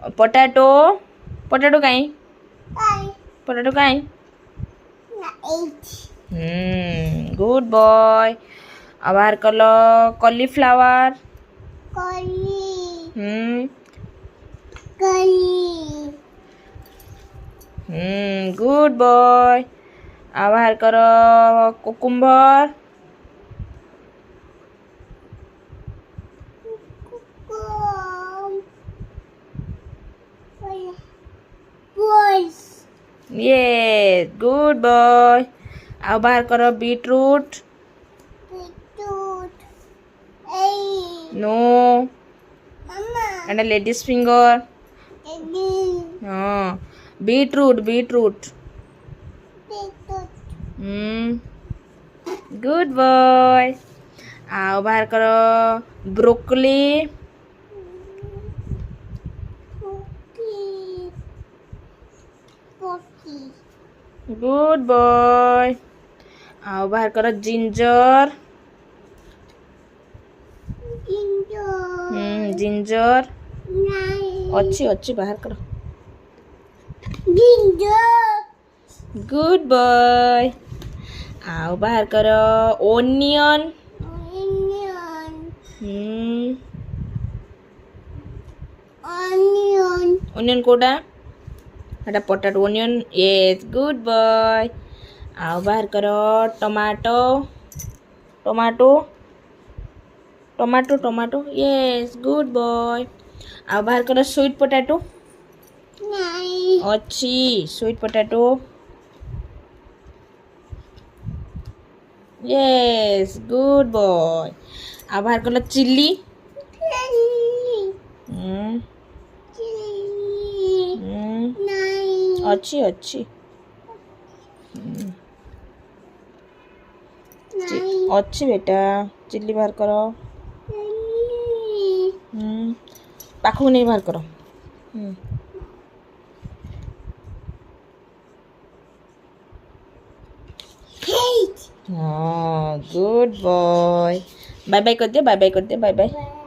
potato potato कहीं potato कहीं good boy अब बाहर कलो कॉलीफ्लावर गुड बॉय अब बाहर करो कुकुम्बर ये गुड बॉय अब बाहर करो beetroot no and ladies finger हाँ बीटरूट बीटरूट गुड बॉय आओ बाहर करो ब्रोकली गुड बॉय आओ बाहर करो जिंजर जिंजर अच्छी अच्छी बाहर करो गुड बॉय आओ बाहर करो ओनियन ओनियन कोटा एटा potato onion yes good boy आओ बाहर करो tomato tomato tomato tomato yes good boy आओ बाहर करो स्वीट पोटैटो अच्छी sweet potato yes good boy आओ बाहर करो चिल्ली अच्छी अच्छी अच्छी बेटा चिल्ली बाहर करो पाखु नहीं बाहर करो हाँ गुड बॉय बाय बाय कर दे बाय बाय कर दे बाय बाय